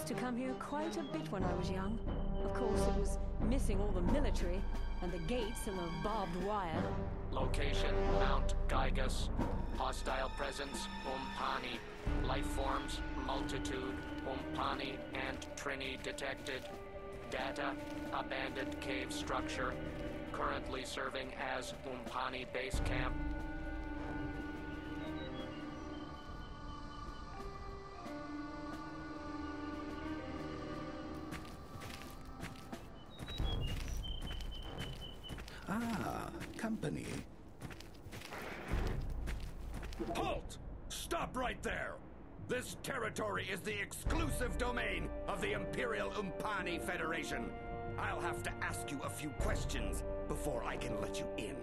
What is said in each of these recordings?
used to come here quite a bit when I was young. Of course, it was missing all the military, and the gates and the barbed wire. Location, Mount Gygus. Hostile presence, Umpani. Life forms, multitude, Umpani and Trini detected. Data, abandoned cave structure. Currently serving as Umpani base camp. Ah, company. Halt! Stop right there! This territory is the exclusive domain of the Imperial Umpani Federation. I'll have to ask you a few questions before I can let you in.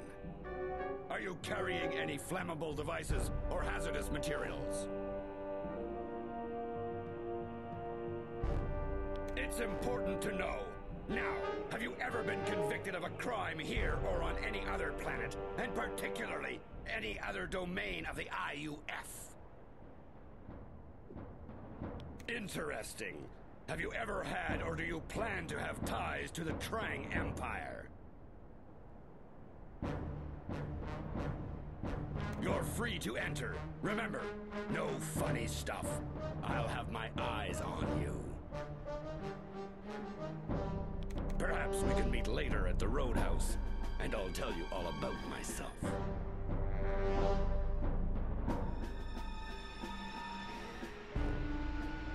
Are you carrying any flammable devices or hazardous materials? It's important to know. Now, have you ever been convicted of a crime here or on any other planet, and particularly any other domain of the IUF? Interesting. Have you ever had or do you plan to have ties to the Trang Empire? You're free to enter. Remember, no funny stuff. I'll have my eyes on you. Perhaps we can meet later at the Roadhouse, and I'll tell you all about myself.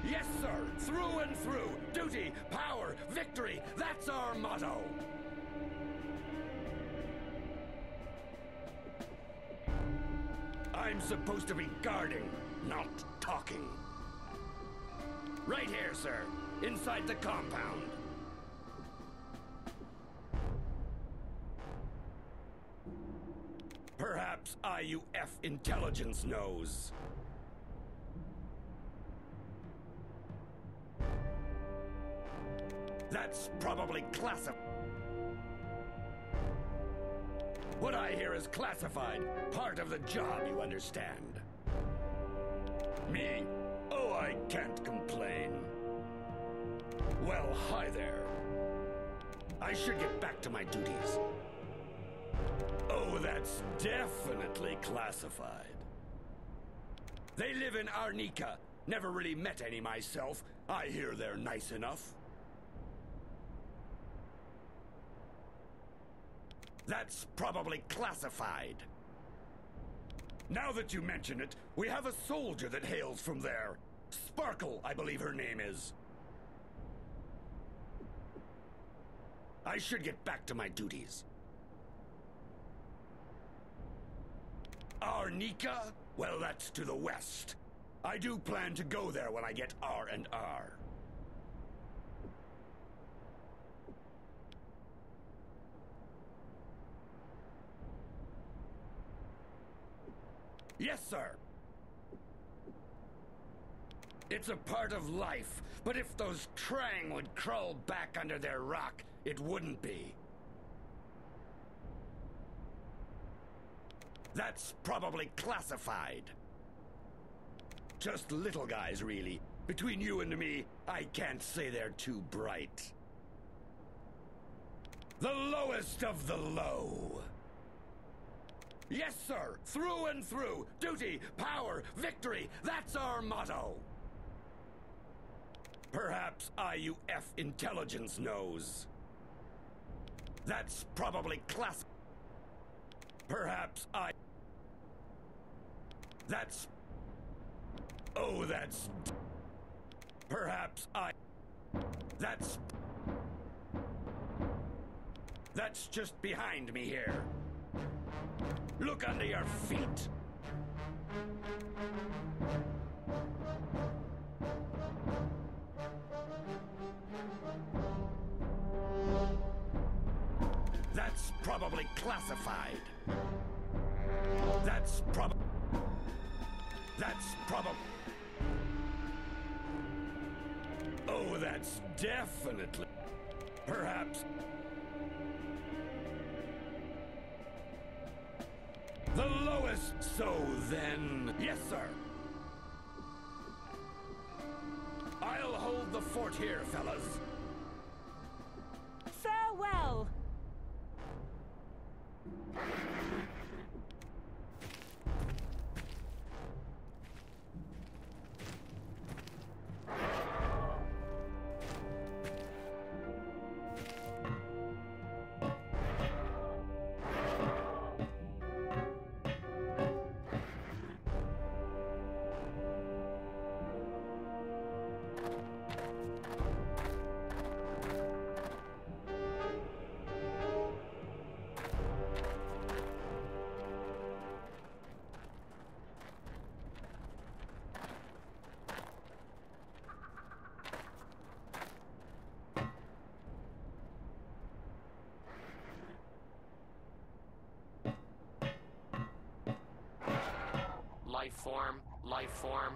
Yes, sir! Through and through! Duty, power, victory! That's our motto! I'm supposed to be guarding, not talking. Right here, sir. Inside the compound. Perhaps IUF intelligence knows. That's probably classified. What I hear is classified. Part of the job, you understand. Me? Oh, I can't complain. Well, hi there. I should get back to my duties. Oh, that's definitely classified. They live in Arnica. Never really met any myself. I hear they're nice enough. That's probably classified. Now that you mention it, we have a soldier that hails from there. Sparkle, I believe her name is. I should get back to my duties. Arnica? Well, that's to the west. I do plan to go there when I get R&R. Yes, sir. It's a part of life, but if those Trang would crawl back under their rock, it wouldn't be. That's probably classified. Just little guys, really. Between you and me, I can't say they're too bright. The lowest of the low. Yes, sir. Through and through. Duty, power, victory. That's our motto. Perhaps IUF intelligence knows. That's probably class. Perhaps That's... Oh, that's... Perhaps That's... That's just behind me here. Look under your feet. That's probably classified. That's probably... Oh, that's definitely... Perhaps... The lowest, so then... Yes, sir. I'll hold the fort here, fellas. Farewell! Life form, life form.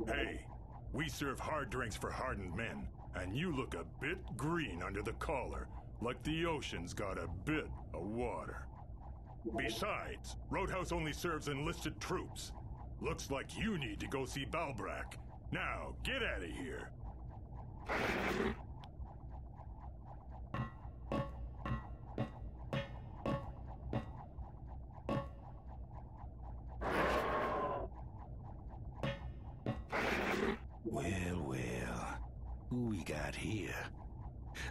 Hey, we serve hard drinks for hardened men, and you look a bit green under the collar, like the ocean's got a bit of water. Besides, Roadhouse only serves enlisted troops. Looks like you need to go see Balbrack. Now, get out of here. Well, who we got here?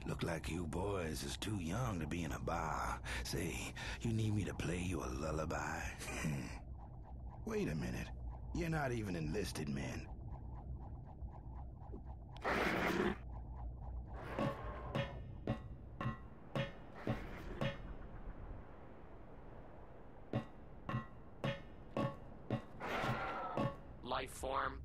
Look like you boys is too young to be in a bar. Say, you need me to play you a lullaby? Wait a minute. You're not even enlisted men. Life form.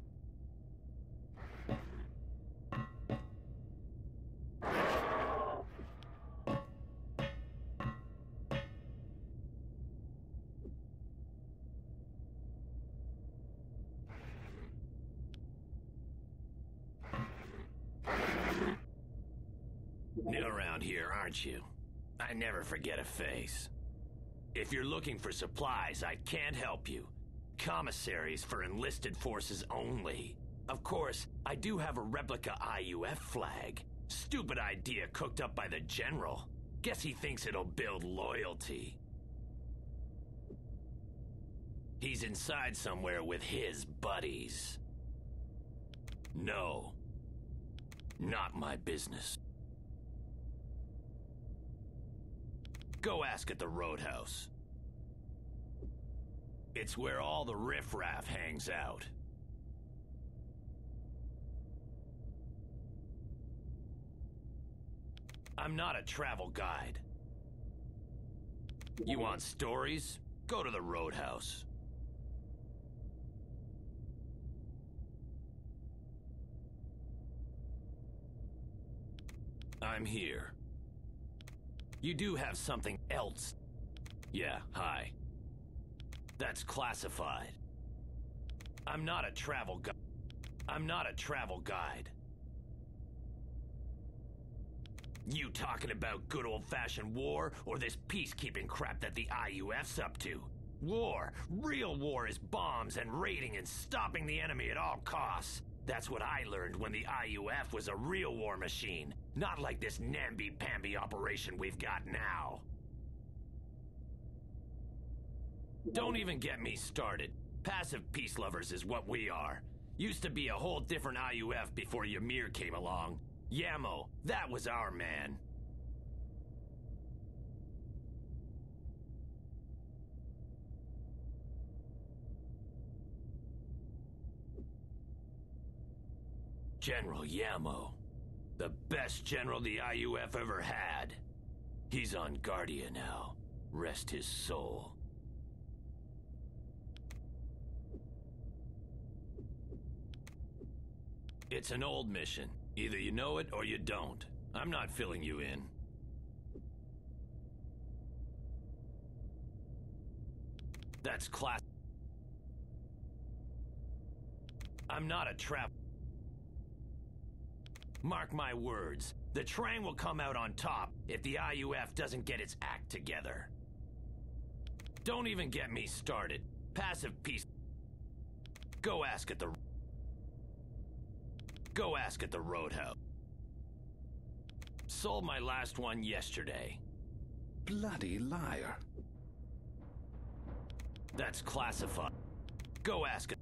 New around here, aren't you? I never forget a face. If you're looking for supplies, I can't help you. Commissaries for enlisted forces only. Of course, I do have a replica IUF flag. Stupid idea cooked up by the general. Guess he thinks it'll build loyalty. He's inside somewhere with his buddies. No. Not my business. Go ask at the Roadhouse. It's where all the riffraff hangs out. I'm not a travel guide. You want stories? Go to the Roadhouse. I'm here. You do have something else. Yeah, hi. That's classified. I'm not a travel guide. I'm not a travel guide. You talking about good old-fashioned war, or this peacekeeping crap that the IUF's up to? War! Real war is bombs and raiding and stopping the enemy at all costs. That's what I learned when the IUF was a real war machine. Not like this namby-pamby operation we've got now. Don't even get me started. Passive peace lovers is what we are. Used to be a whole different IUF before Ymir came along. Yamo, that was our man. General Yamo. The best general the IUF ever had. He's on Guardia now. Rest his soul. It's an old mission. Either you know it or you don't. I'm not filling you in. That's class. I'm not a trap. Mark my words. The Trang will come out on top if the IUF doesn't get its act together. Don't even get me started. Passive peace. Go ask at the Roadhouse. Sold my last one yesterday. Bloody liar. That's classified. Go ask it.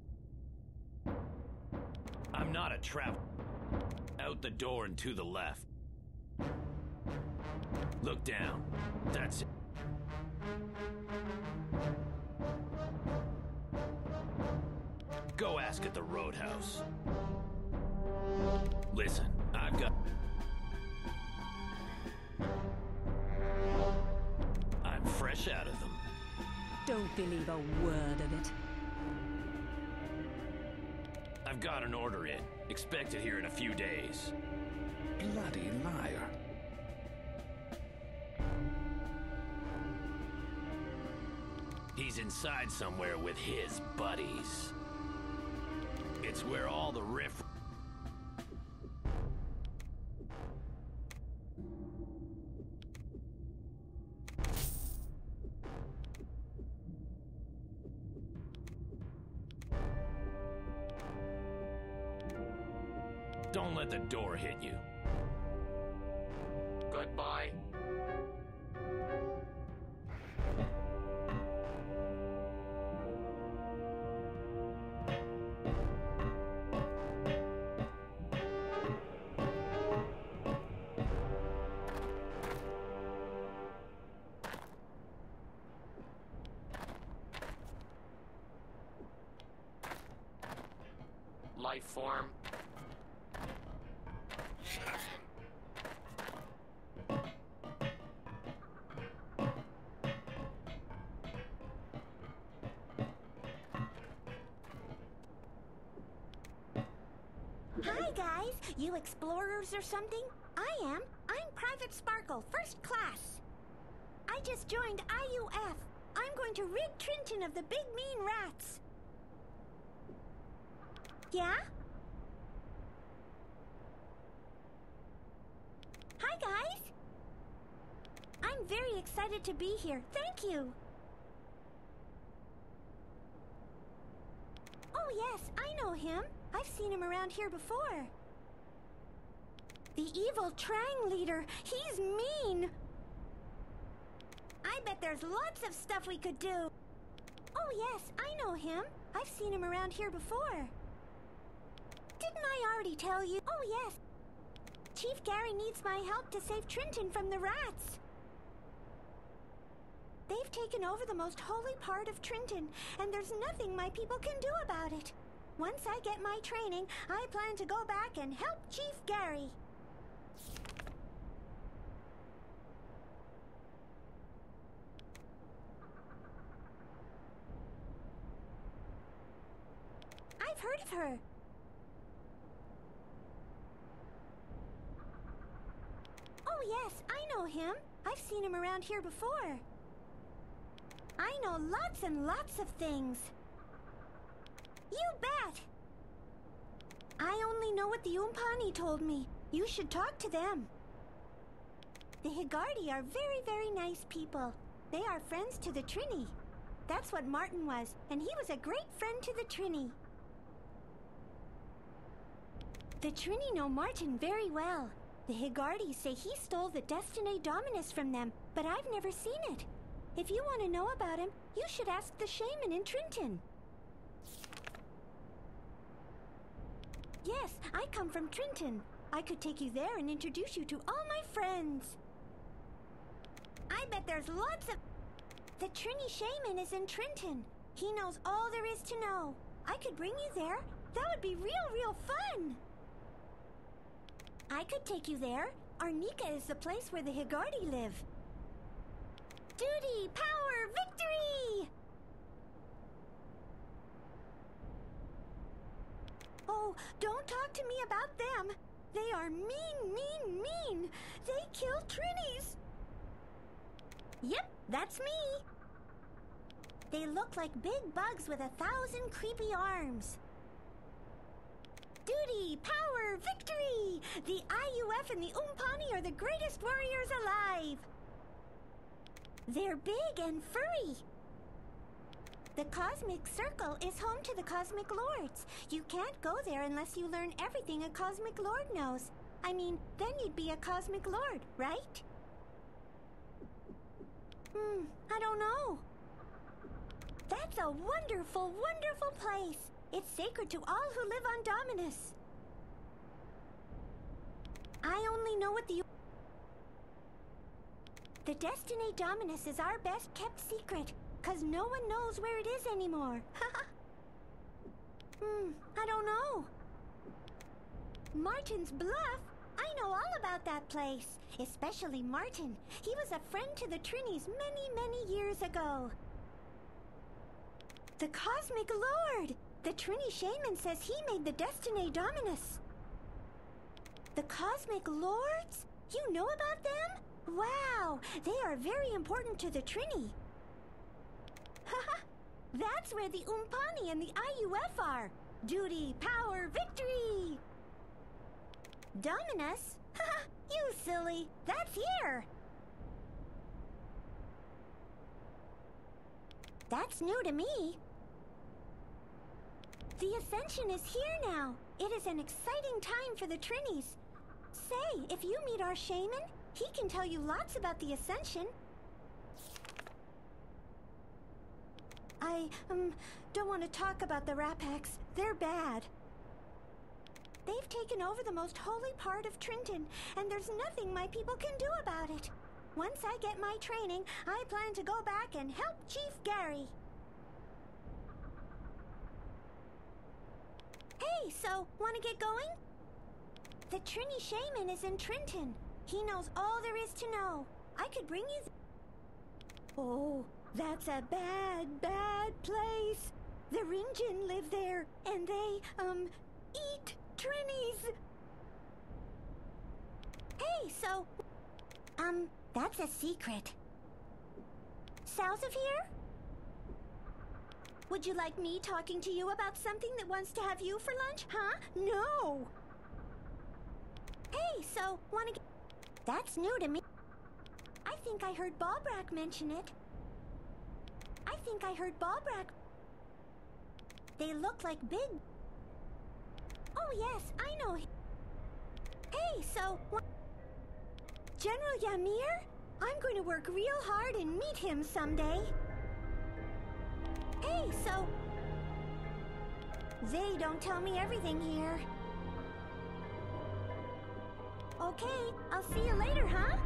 I'm not a traveler. Out the door and to the left. Look down. That's it. Go ask at the Roadhouse. Listen, I've got... I'm fresh out of them. Don't believe a word of it. I've got an order in. Expect it here in a few days. Bloody liar. He's inside somewhere with his buddies. It's where all the riff... Don't let the door hit you. Goodbye. Life form. Hi, guys. You explorers or something? I am. I'm Private Sparkle, first class. I just joined IUF. I'm going to rid Trenton of the big mean rats. Yeah? Hi, guys. I'm very excited to be here. Thank you. Oh, yes, I know him. I've seen him around here before. The evil Trang leader. He's mean. I bet there's lots of stuff we could do. Oh, yes, I know him. I've seen him around here before. Didn't I already tell you? Oh, yes. Chief Gary needs my help to save Trenton from the rats. They've taken over the most holy part of Trenton, and there's nothing my people can do about it. Once I get my training, I plan to go back and help Chief Gary. I've heard of her. Oh, yes, I know him. I've seen him around here before. I know lots and lots of things. You bet! I only know what the Umpani told me. You should talk to them. The Higardi are very, very nice people. They are friends to the Trini. That's what Martin was, and he was a great friend to the Trini. The Trini know Martin very well. The Higardi say he stole the Destiny Dominus from them, but I've never seen it. If you want to know about him, you should ask the shaman in Trenton. Yes, I come from Trenton. I could take you there and introduce you to all my friends. I bet there's lots of... The Trini Shaman is in Trenton. He knows all there is to know. I could bring you there. That would be real fun. I could take you there. Arnica is the place where the Higardi live. Duty, power, victory! Oh, don't talk to me about them. They are mean. They kill Trinis. Yep, that's me. They look like big bugs with 1,000 creepy arms. Duty, power, victory! The IUF and the Umpani are the greatest warriors alive. They're big and furry. The Cosmic Circle is home to the Cosmic Lords. You can't go there unless you learn everything a Cosmic Lord knows. I mean, then you'd be a Cosmic Lord, right? I don't know. That's a wonderful place. It's sacred to all who live on Dominus. I only know what the Destiny Dominus is our best kept secret, 'cause no one knows where it is anymore. I don't know. Martin's Bluff? I know all about that place. Especially Martin. He was a friend to the Trinis many years ago. The Cosmic Lord! The Trini Shaman says he made the Destiny Dominus. The Cosmic Lords? You know about them? Wow! They are very important to the Trini. Haha! That's where the Umpani and the IUF are. Duty, power, victory! Dominus? Haha! You silly! That's here! That's new to me. The Ascension is here now. It is an exciting time for the Trinis. Say, if you meet our shaman, he can tell you lots about the Ascension. I, don't want to talk about the Rapax. They're bad. They've taken over the most holy part of Trenton, and there's nothing my people can do about it. Once I get my training, I plan to go back and help Chief Gary. Hey, so, wanna get going? The Trini Shaman is in Trenton. He knows all there is to know. I could bring you... Oh, that's a bad place. The Ringjin live there, and they, eat Trinis. Hey, so... that's a secret. South of here? Would you like me talking to you about something that wants to have you for lunch, huh? No! Hey, so, wanna get... That's new to me. I think I heard Balbrack mention it. I think I heard Balbrack... They look like big... Oh yes, I know him. Hey, so... General Ymir? I'm going to work real hard and meet him someday. Hey, so... They don't tell me everything here. Okay, I'll see you later, huh?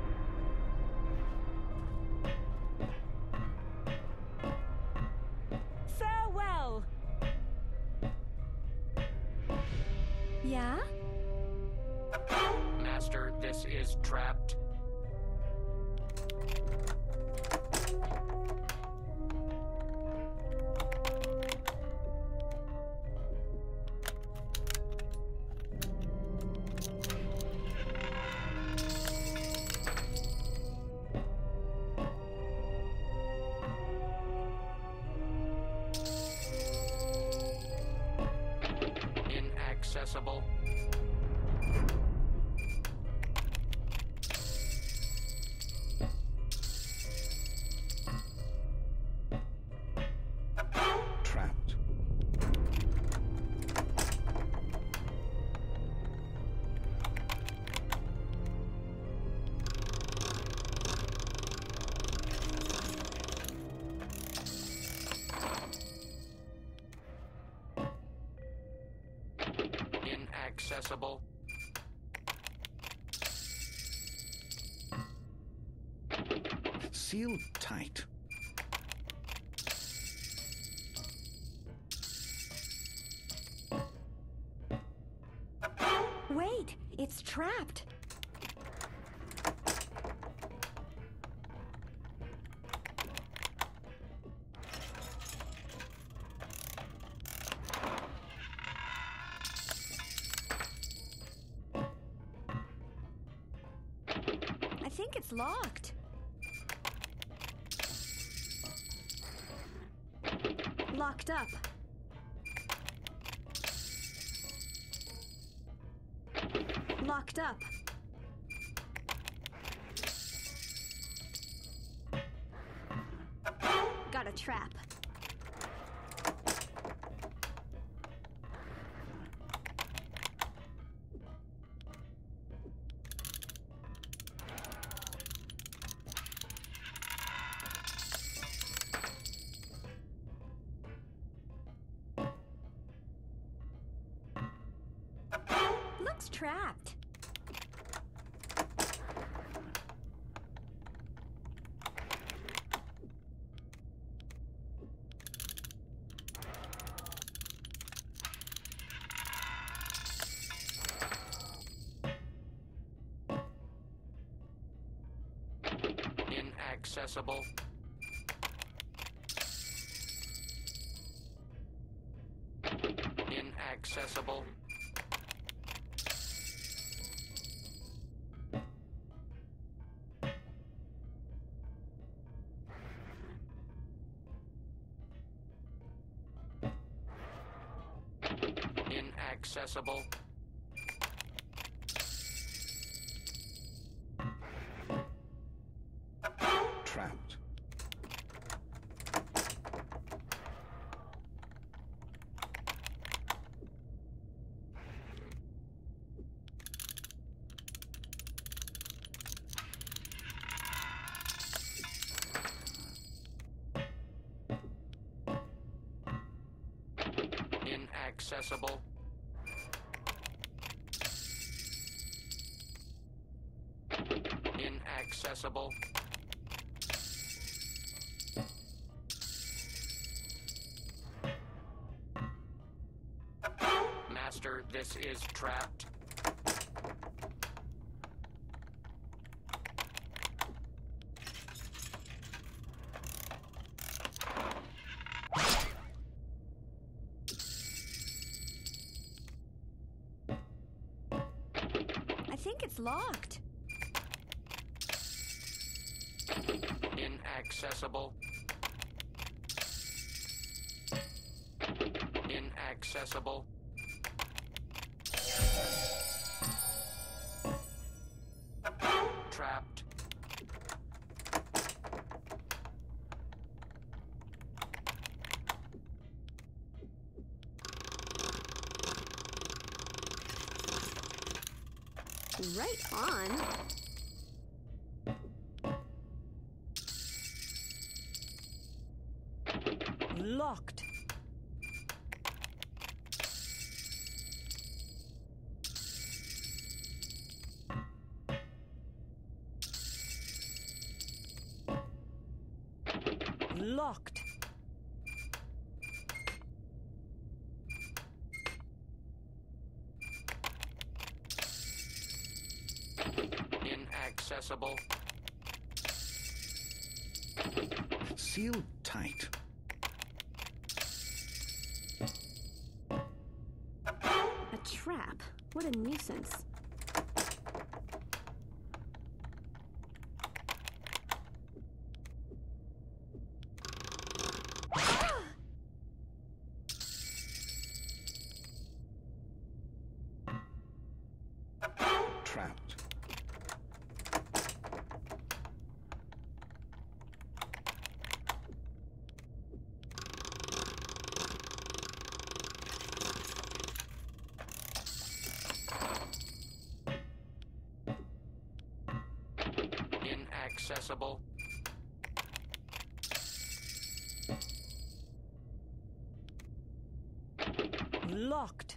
Farewell! Yeah? Master, this is trapped. Inaccessible. Trapped. Inaccessible. Sealed tight. Wait, it's trapped. I think it's locked. Locked up. Locked up. Got a trap. Looks trapped. Inaccessible. Inaccessible. Inaccessible. Trapped. Inaccessible. Inaccessible. Master, this is trapped. I think it's locked. Inaccessible. Inaccessible. Trapped. Right on. Locked. Locked. Inaccessible. Sealed tight. A trap. What a nuisance. Trapped. Inaccessible. Locked.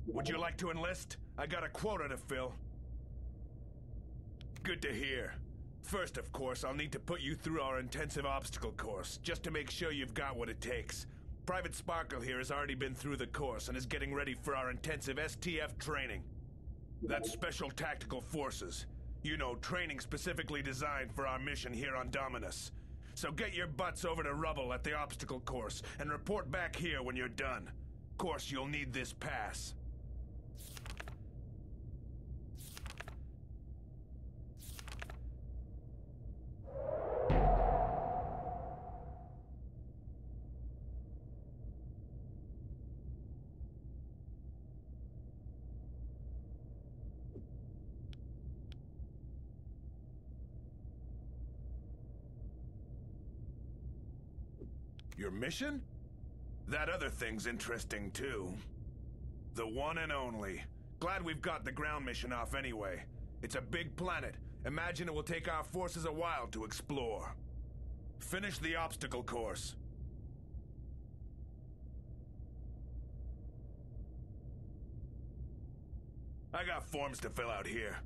Would you like to enlist? I got a quota to fill. Good to hear. First, of course, I'll need to put you through our intensive obstacle course, just to make sure you've got what it takes. Private Sparkle here has already been through the course and is getting ready for our intensive STF training. That's Special Tactical Forces. You know, training specifically designed for our mission here on Dominus. So get your butts over to Rubble at the obstacle course and report back here when you're done. Of course, you'll need this pass. Your mission? That other thing's interesting, too. The one and only. Glad we've got the ground mission off anyway. It's a big planet. Imagine it will take our forces a while to explore. Finish the obstacle course. I got forms to fill out here.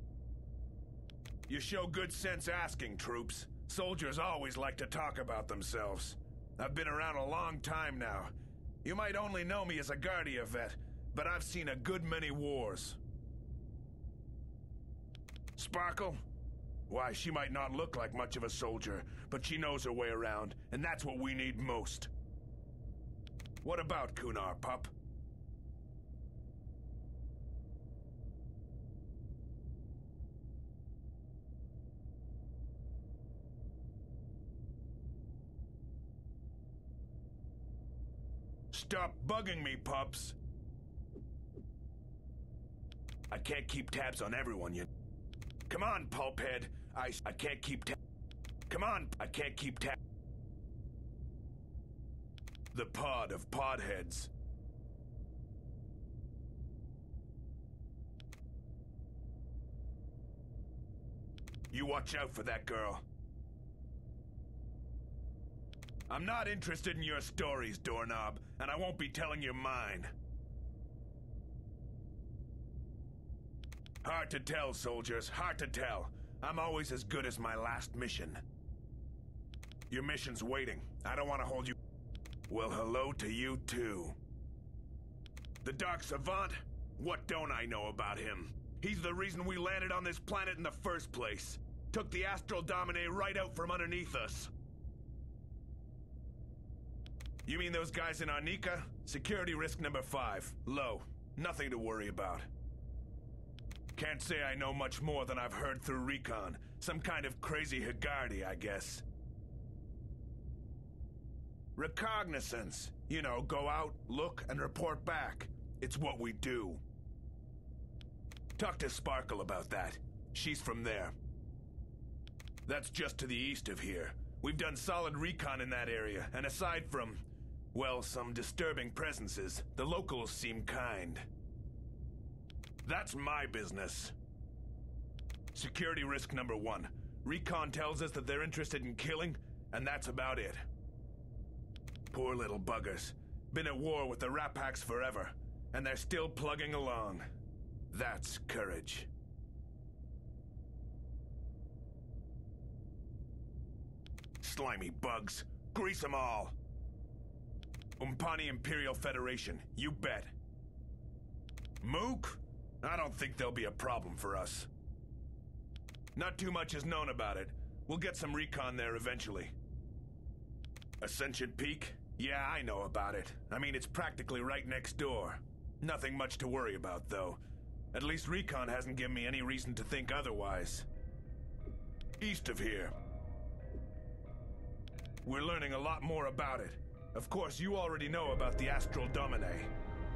You show good sense asking, troops. Soldiers always like to talk about themselves. I've been around a long time now. You might only know me as a Guardia vet, but I've seen a good many wars. Sparkle? Why, she might not look like much of a soldier, but she knows her way around, and that's what we need most. What about Kunar, pup? Stop bugging me, pups. I can't keep tabs on everyone, you... Come on, pulphead. I can't keep tabs. Come on, I can't keep tabs. The pod of podheads. You watch out for that girl. I'm not interested in your stories, doorknob, and I won't be telling you mine. Hard to tell, soldiers, hard to tell. I'm always as good as my last mission. Your mission's waiting. I don't want to hold you... Well, hello to you, too. The Dark Savant? What don't I know about him? He's the reason we landed on this planet in the first place. Took the Astral Domine right out from underneath us. You mean those guys in Arnica? Security risk number 5. Low. Nothing to worry about. Can't say I know much more than I've heard through recon. Some kind of crazy Higardi, I guess. Recognizance. You know, go out, look, and report back. It's what we do. Talk to Sparkle about that. She's from there. That's just to the east of here. We've done solid recon in that area, and aside from... well, some disturbing presences. The locals seem kind. That's my business. Security risk number 1. Recon tells us that they're interested in killing, and that's about it. Poor little buggers. Been at war with the Rapax forever, and they're still plugging along. That's courage. Slimy bugs. Grease 'em all. Umpani Imperial Federation, you bet. Mook? I don't think there'll be a problem for us. Not too much is known about it. We'll get some recon there eventually. Ascension Peak? Yeah, I know about it. I mean, it's practically right next door. Nothing much to worry about, though. At least recon hasn't given me any reason to think otherwise. East of here. We're learning a lot more about it. Of course, you already know about the Astral Domine.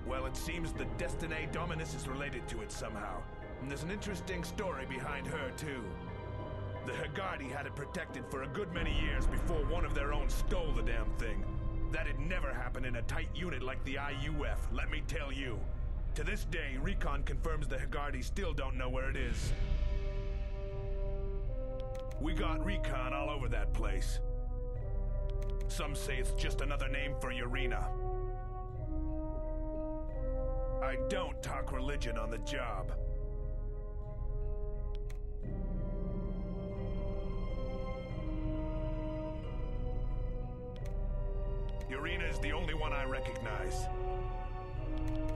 Well, it seems the Destinae Dominus is related to it somehow. And there's an interesting story behind her, too. The Higardi had it protected for a good many years before one of their own stole the damn thing. That'd never happen in a tight unit like the IUF, let me tell you. To this day, recon confirms the Higardi still don't know where it is. We got recon all over that place. Some say it's just another name for Urena. I don't talk religion on the job. Urina's the only one I recognize.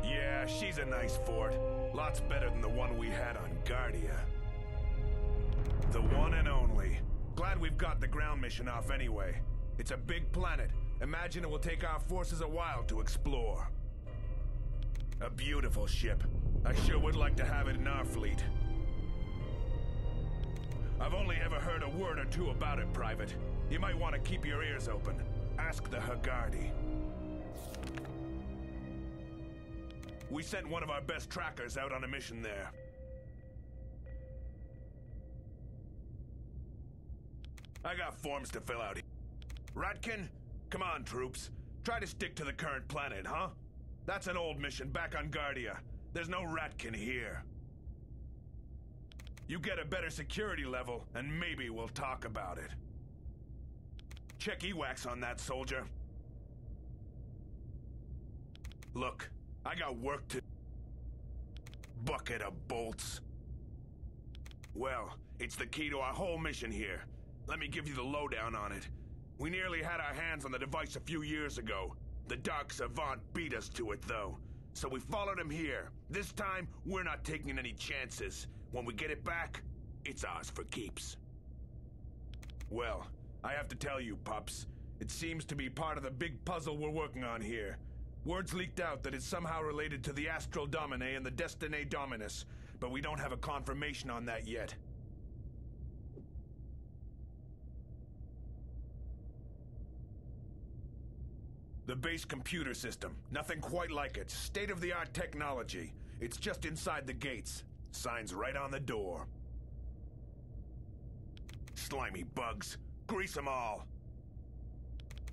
Yeah, she's a nice fort. Lots better than the one we had on Guardia. The one and only. Glad we've got the ground mission off anyway. It's a big planet. Imagine it will take our forces a while to explore. A beautiful ship. I sure would like to have it in our fleet. I've only ever heard a word or two about it, Private. You might want to keep your ears open. Ask the Hagardi. We sent one of our best trackers out on a mission there. I got forms to fill out here. Ratkin? Come on, troops. Try to stick to the current planet, huh? That's an old mission back on Guardia. There's no Ratkin here. You get a better security level, and maybe we'll talk about it. Check EWACs on that, soldier. Look, I got work to... Bucket of bolts. Well, it's the key to our whole mission here. Let me give you the lowdown on it. We nearly had our hands on the device a few years ago. The Dark Savant beat us to it, though. So we followed him here. This time, we're not taking any chances. When we get it back, it's ours for keeps. Well, I have to tell you, pups, it seems to be part of the big puzzle we're working on here. Word's leaked out that it's somehow related to the Astral Domine and the Destinae Dominus, but we don't have a confirmation on that yet. The base computer system. Nothing quite like it. State-of-the-art technology. It's just inside the gates. Signs right on the door. Slimy bugs. Grease them all.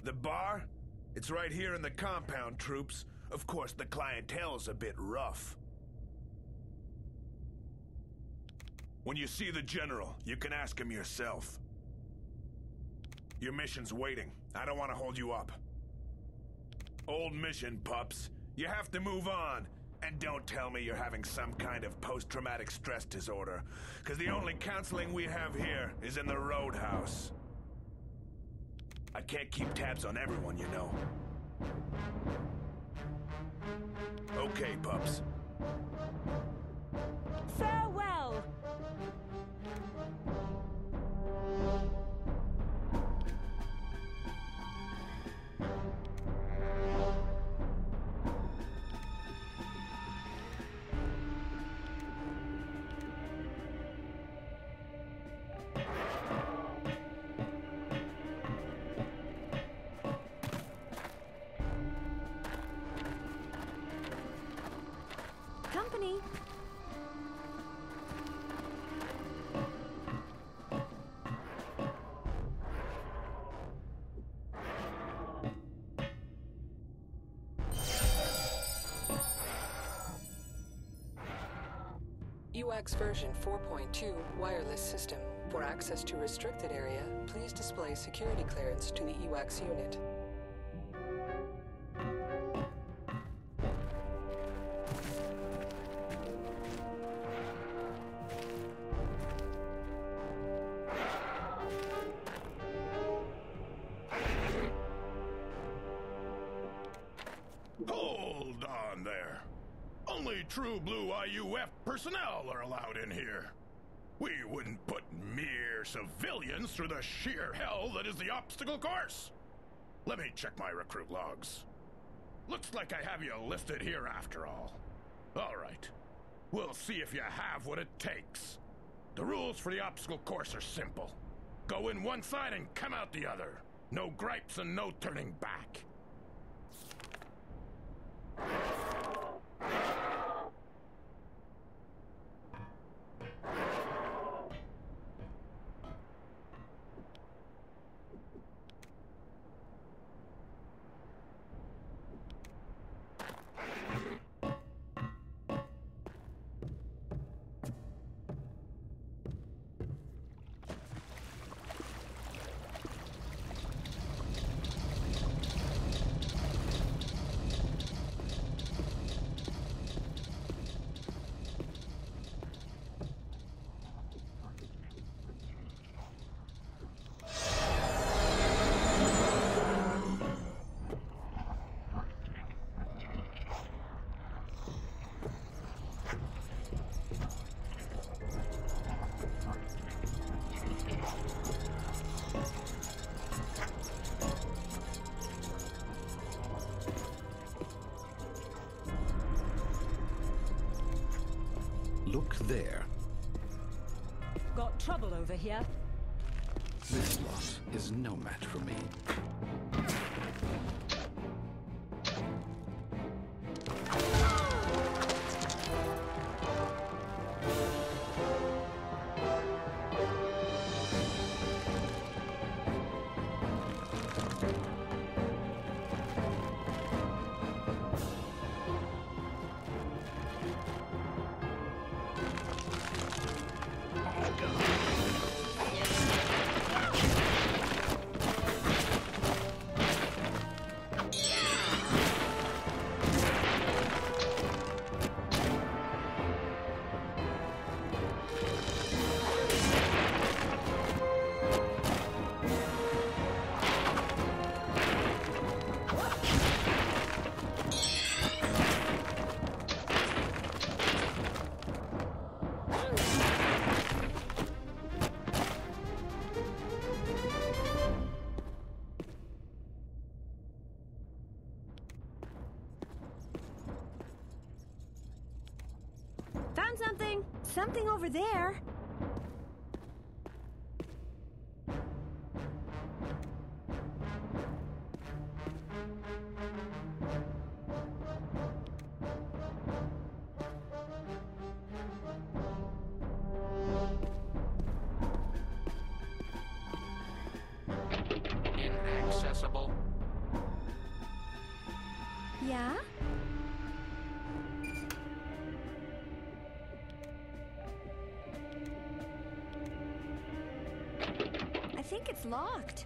The bar? It's right here in the compound, troops. Of course, the clientele's a bit rough. When you see the General, you can ask him yourself. Your mission's waiting. I don't want to hold you up. Old mission, pups. You have to move on. And don't tell me you're having some kind of post-traumatic stress disorder, because the only counseling we have here is in the roadhouse. I can't keep tabs on everyone, you know. Okay, pups. Farewell! Company. UX version 4.2 wireless system. For access to restricted area, please display security clearance to the UX unit. Hold on there. Only true blue IUF personnel are allowed in here. We wouldn't put mere civilians through the sheer hell that is the obstacle course. Let me check my recruit logs. Looks like I have you listed here after all. All right. We'll see if you have what it takes. The rules for the obstacle course are simple. Go in one side and come out the other. No gripes and no turning back. there. Got trouble over here? This lot is no match for me. Found something! Something over there! Inaccessible. Yeah? I think it's locked.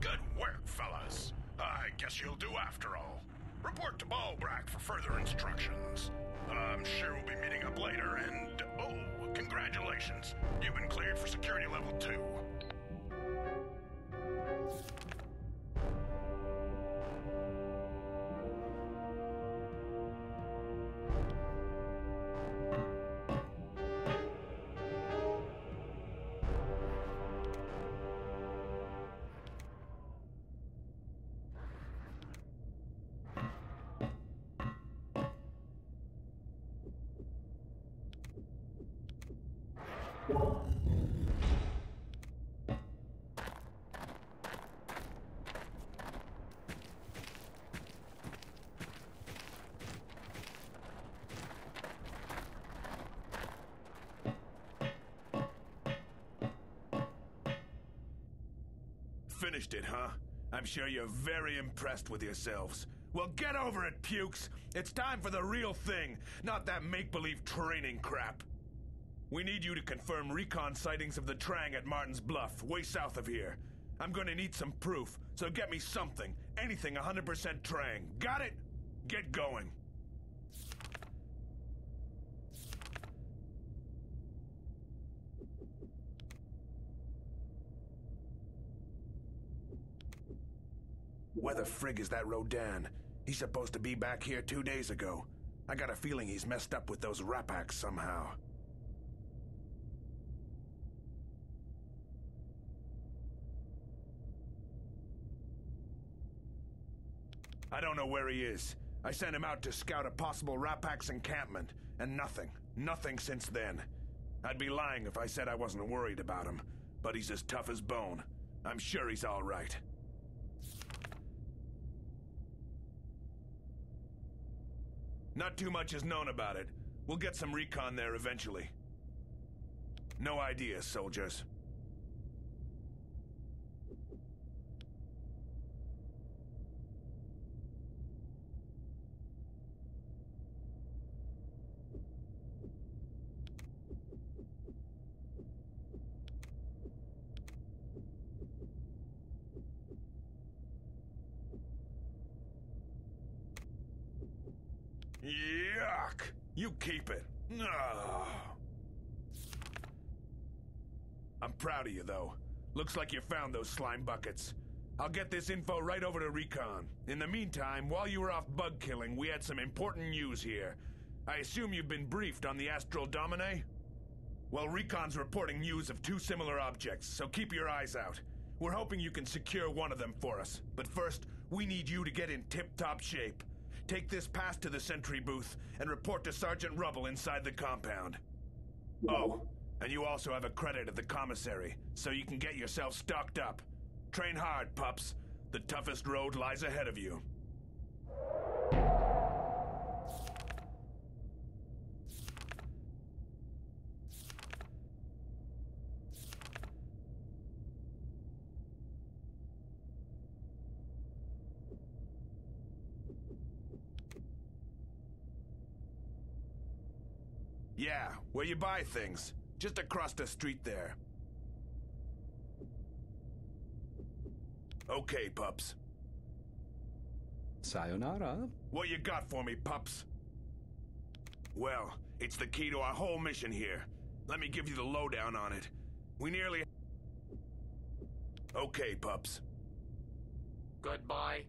Good work, fellas. I guess you'll do after all. Report to Ballbrack for further instructions. I'm sure we'll be meeting up later, and oh, congratulations. You've been cleared for security level 2. Finished it, huh? I'm sure you're very impressed with yourselves. Well, get over it, pukes! It's time for the real thing, not that make-believe training crap. We need you to confirm recon sightings of the Trang at Martin's Bluff, way south of here. I'm gonna need some proof, so get me something. Anything 100% Trang. Got it? Get going. Where the frig is that Rodan? He's supposed to be back here 2 days ago. I got a feeling he's messed up with those Rapaks somehow. I don't know where he is. I sent him out to scout a possible Rapak's encampment, and nothing. Nothing since then. I'd be lying if I said I wasn't worried about him, but he's as tough as bone. I'm sure he's all right. Not too much is known about it. We'll get some recon there eventually. No ideas, soldiers. Yuck! You keep it. Ugh. I'm proud of you, though. Looks like you found those slime buckets. I'll get this info right over to Recon. In the meantime, while you were off bug killing, we had some important news here. I assume you've been briefed on the Astral Domine? Well, Recon's reporting news of two similar objects, so keep your eyes out. We're hoping you can secure one of them for us. But first, we need you to get in tip-top shape. Take this pass to the sentry booth and report to Sergeant Rubble inside the compound. Oh, and you also have a credit at the commissary, so you can get yourself stocked up. Train hard, pups. The toughest road lies ahead of you. Yeah, where you buy things. Just across the street there. Okay, pups. Sayonara. What you got for me, pups? Well, it's the key to our whole mission here. Let me give you the lowdown on it. We nearly... Okay, pups. Goodbye.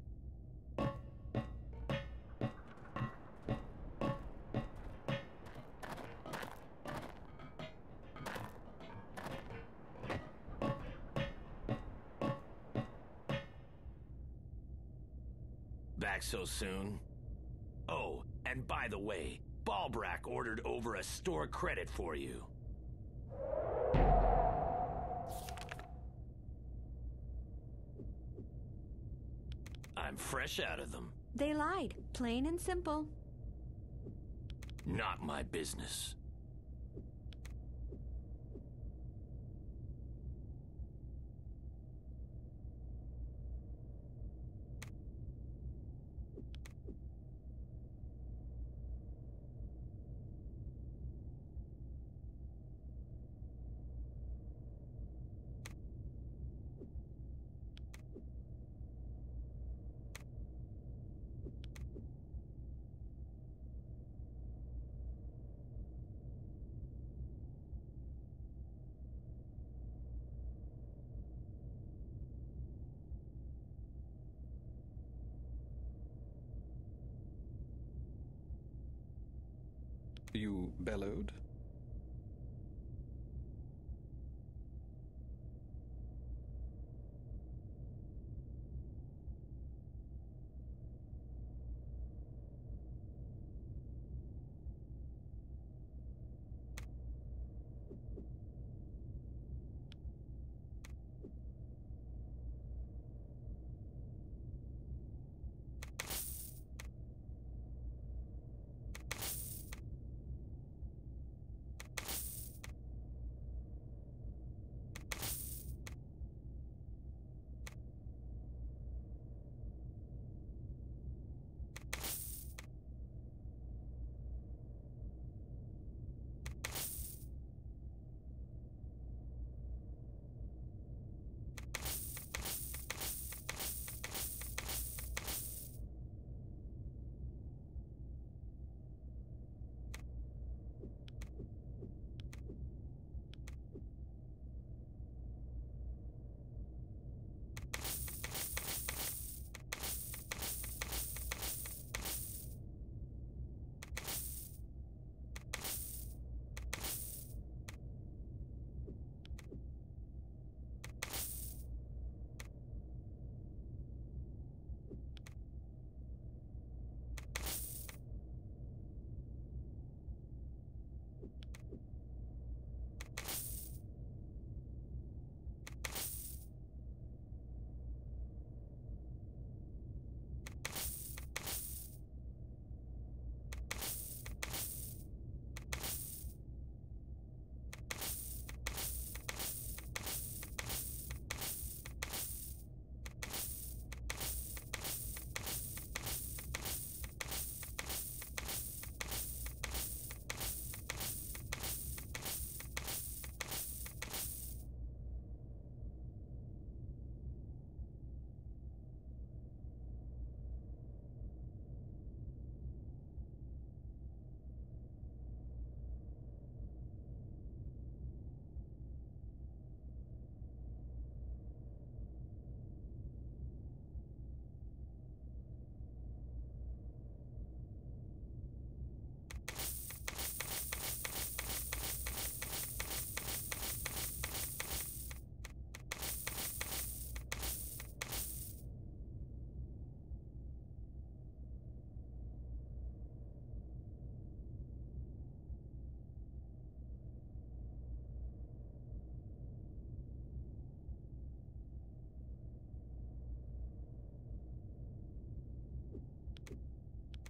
Back so soon? Oh, and by the way, Balbrack ordered over a store credit for you. I'm fresh out of them. They lied, plain and simple. Not my business. You bellowed?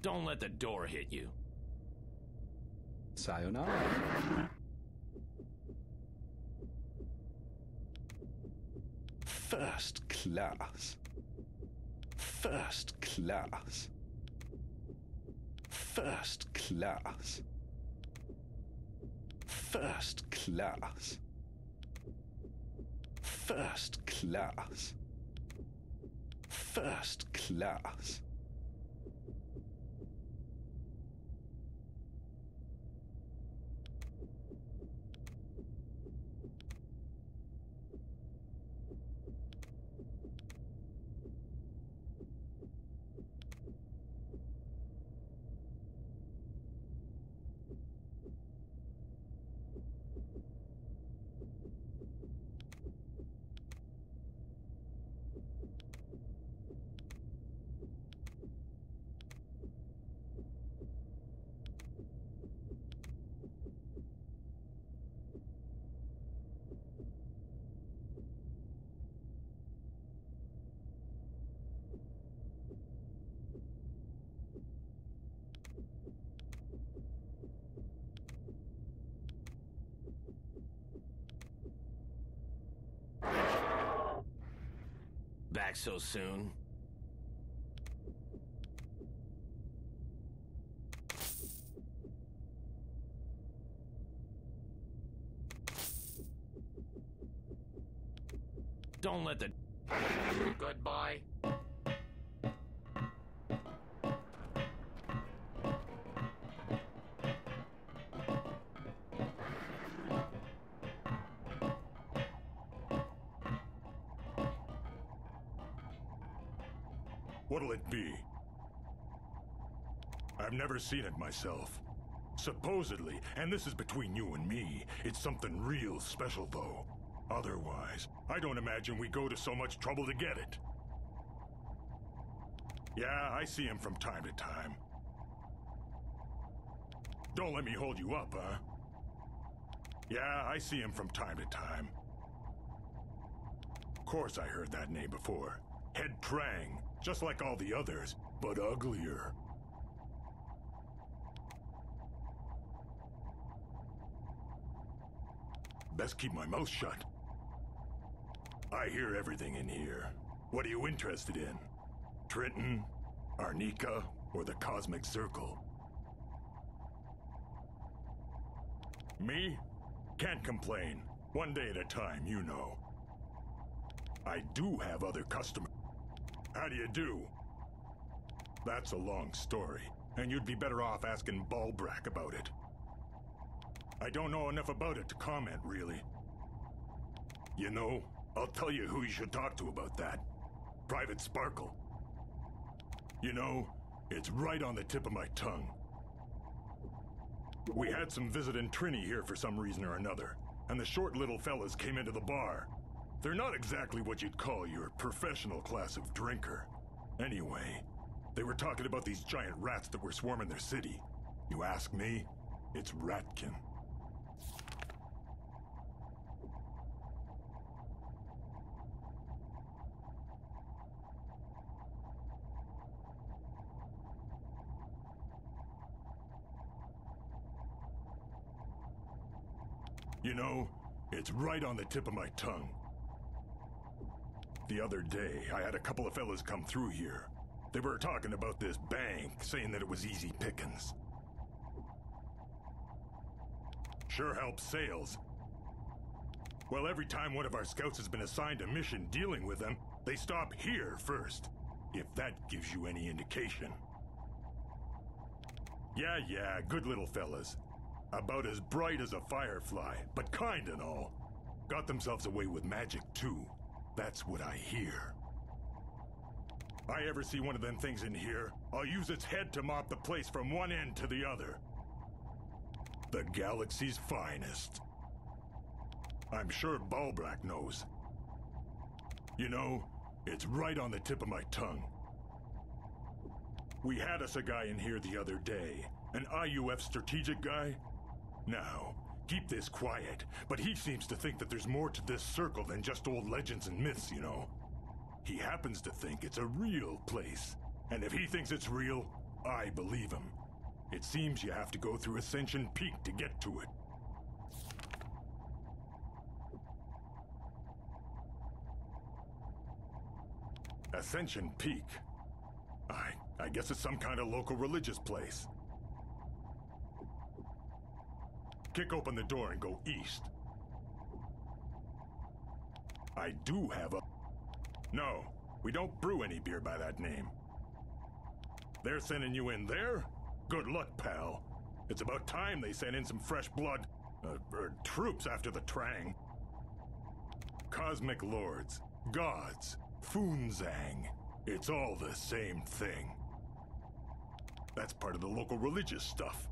Don't let the door hit you. Sayonara. First class. First class. First class. First class. First class. First class. Back so soon? Don't let the... Goodbye. What'll it be? I've never seen it myself. Supposedly, and this is between you and me, it's something real special though. Otherwise, I don't imagine we go to so much trouble to get it. Yeah, I see him from time to time. Don't let me hold you up, huh? Yeah, I see him from time to time. Of course I heard that name before. Head Trang, just like all the others, but uglier. Best keep my mouth shut. I hear everything in here. What are you interested in? Trenton, Arnica, or the Cosmic Circle? Me? Can't complain. One day at a time, you know. I do have other customers. How do you do? That's a long story, and you'd be better off asking Balbrack about it. I don't know enough about it to comment, really. You know, I'll tell you who you should talk to about that. Private Sparkle. You know, it's right on the tip of my tongue. We had some visiting Trini here for some reason or another, and the short little fellas came into the bar. They're not exactly what you'd call your professional class of drinker. Anyway, they were talking about these giant rats that were swarming their city. You ask me, it's Ratkin. You know, it's right on the tip of my tongue. The other day, I had a couple of fellas come through here. They were talking about this bank, saying that it was easy pickings. Sure helps sales. Well, every time one of our scouts has been assigned a mission dealing with them, they stop here first. If that gives you any indication. Yeah, good little fellas. About as bright as a firefly, but kind and all. Got themselves away with magic, too. That's what I hear. I ever see one of them things in here, I'll use its head to mop the place from one end to the other. The galaxy's finest. I'm sure Balbrack knows. You know, it's right on the tip of my tongue. We had us a guy in here the other day, an IUF strategic guy. Now, keep this quiet, but he seems to think that there's more to this circle than just old legends and myths, you know. He happens to think it's a real place, and if he thinks it's real, I believe him. It seems you have to go through Ascension Peak to get to it. Ascension Peak? I guess it's some kind of local religious place. Kick open the door and go east. I do have a... No, we don't brew any beer by that name. They're sending you in there? Good luck, pal. It's about time they sent in some fresh blood, troops after the Trang. Cosmic lords, gods, Funzang. It's all the same thing. That's part of the local religious stuff.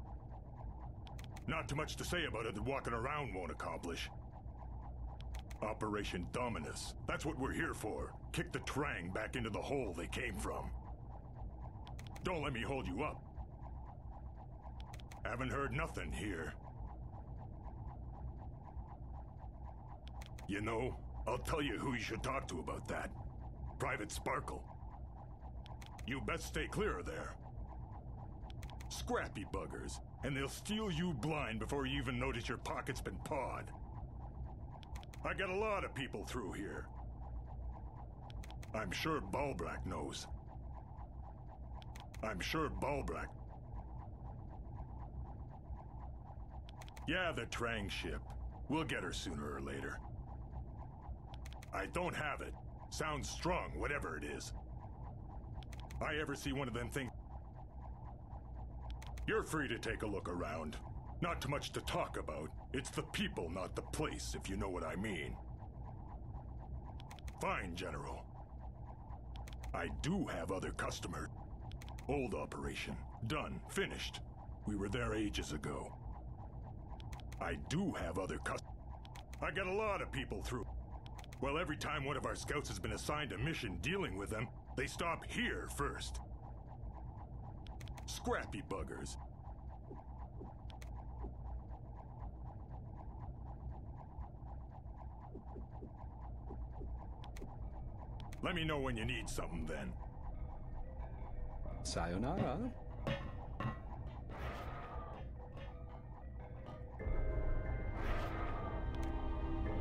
Not too much to say about it that walking around won't accomplish. Operation Dominus. That's what we're here for. Kick the Trang back into the hole they came from. Don't let me hold you up. Haven't heard nothing here. You know, I'll tell you who you should talk to about that. Private Sparkle. You best stay clear of there. Scrappy buggers, and they'll steal you blind before you even notice your pocket's been pawed. I got a lot of people through here. I'm sure Balbrack knows. I'm sure Balbrack... Yeah, the Trang ship. We'll get her sooner or later. I don't have it. Sounds strong, whatever it is. I ever see one of them things... You're free to take a look around. Not too much to talk about. It's the people, not the place, if you know what I mean. Fine, General. I do have other customers. Old operation. Done. Finished. We were there ages ago. I do have other customers. I got a lot of people through. Well, every time one of our scouts has been assigned a mission dealing with them, they stop here first. Scrappy buggers. Let me know when you need something then. Sayonara.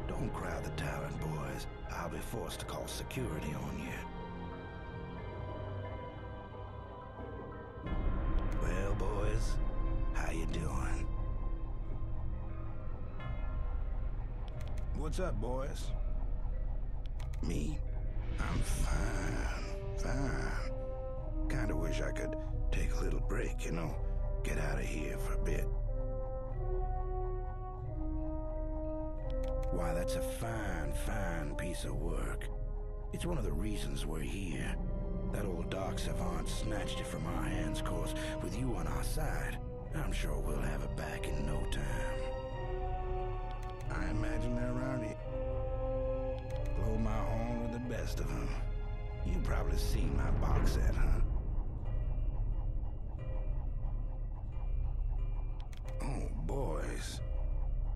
Don't crowd the tavern, boys. I'll be forced to call security on you. Well, boys, how you doing? What's up, boys? Me? I'm fine. Kinda wish I could take a little break, you know? Get out of here for a bit. Why, that's a fine piece of work. It's one of the reasons we're here. That old dark savant snatched it from our hands, of course. With you on our side, I'm sure we'll have it back in no time. I imagine they're around here. Blow my horn with the best of them. You probably seen my box set, huh? Oh, boys.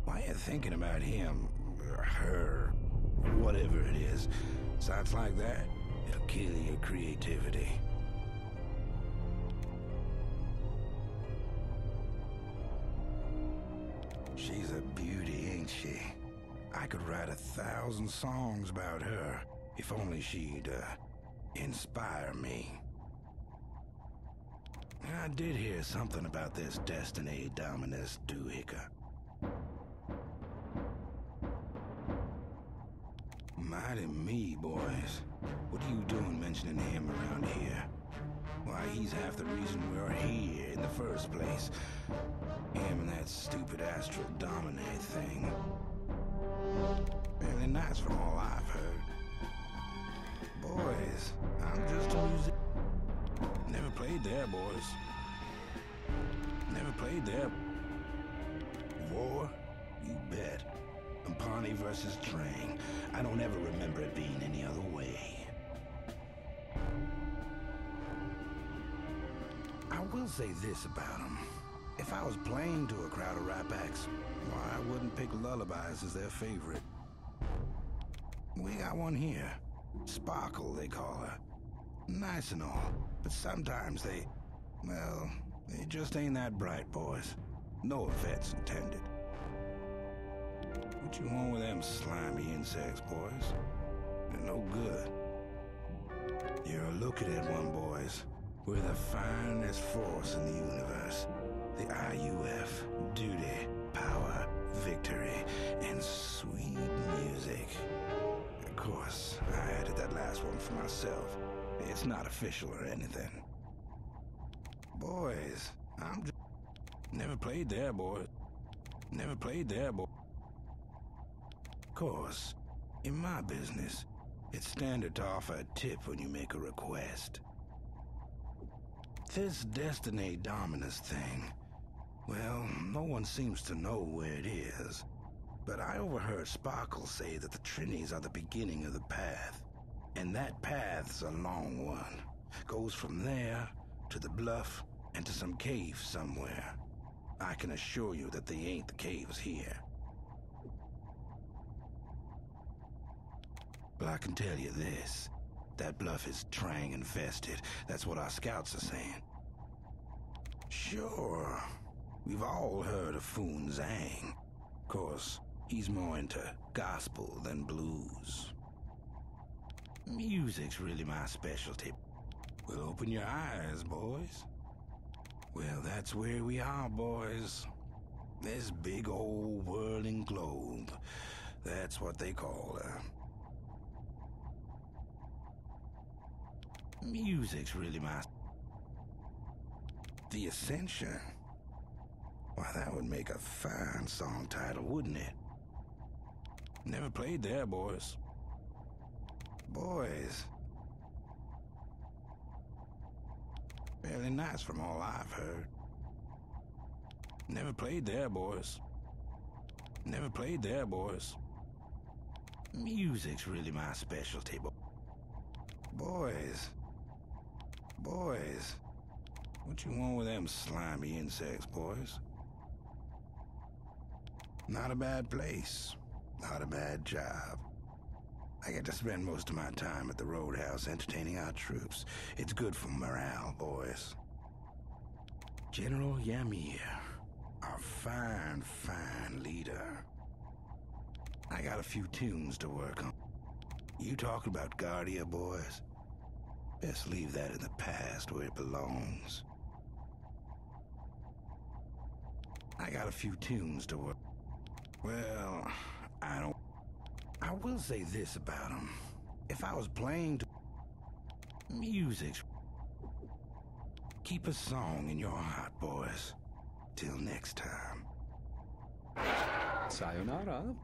Why you thinking about him, or her, whatever it is? Sounds like that, it'll kill your creativity. She's a beauty, ain't she? I could write 1,000 songs about her, if only she'd, inspire me. I did hear something about this Destiny Dominus Duhica. Mighty me, boys. What are you doing mentioning him around here? Why, he's half the reason we're here in the first place. Him and that stupid astral dominate thing. Really nice from all I've heard. Boys, I'm just a musician. Never played there, boys. Never played there. War? You bet. Umpani versus Trang. I don't ever remember it being any other way. I will say this about them. If I was playing to a crowd of rap-acts, why, I wouldn't pick lullabies as their favorite. We got one here. Sparkle, they call her. Nice and all, but sometimes they Well, it just ain't that bright, boys. No offense intended. What you want with them slimy insects, boys? They're no good. You're looking at one, boys. We're the finest force in the universe. The IUF. Duty, power, victory, and sweet music. Of course, I added that last one for myself. It's not official or anything. Boys, I'm just... Never played there, boys. Never played there, boys. Of course, in my business, it's standard to offer a tip when you make a request. This Destiny Dominus thing, well, no one seems to know where it is. But I overheard Sparkle say that the Trinities are the beginning of the path. And that path's a long one. Goes from there to the bluff and to some cave somewhere. I can assure you that they ain't the caves here. But I can tell you this. That bluff is Trang infested. That's what our scouts are saying. Sure, we've all heard of Foon Zhang. Of course, he's more into gospel than blues. Music's really my specialty. Well, open your eyes, boys. Well, that's where we are, boys. This big old whirling globe. That's what they call her. Music's really my... The Ascension. Why, that would make a fine song title, wouldn't it? Never played there, boys. Boys. Fairly nice from all I've heard. Never played there, boys. Never played there, boys. Music's really my specialty, boys. Boys. What you want with them slimy insects, boys? Not a bad place. Not a bad job. I get to spend most of my time at the roadhouse entertaining our troops. It's good for morale, boys. General Yamir, our fine, fine leader. I got a few tunes to work on. You talking about Guardia, boys? Best leave that in the past where it belongs. I got a few tunes to work. Well, I will say this about them. If I was playing music, keep a song in your heart, boys. Till next time. Sayonara.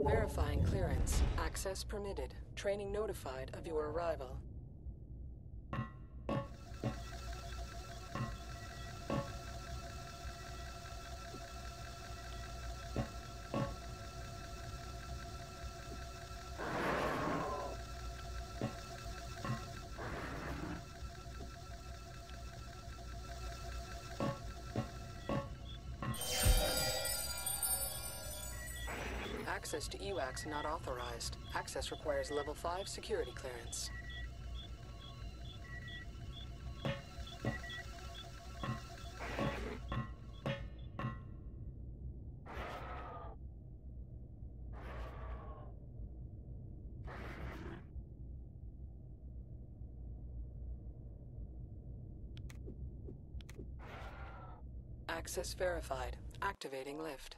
Verifying clearance. Access permitted. Training notified of your arrival. Access to EWACs not authorized. Access requires level 5 security clearance. Access verified. Activating lift.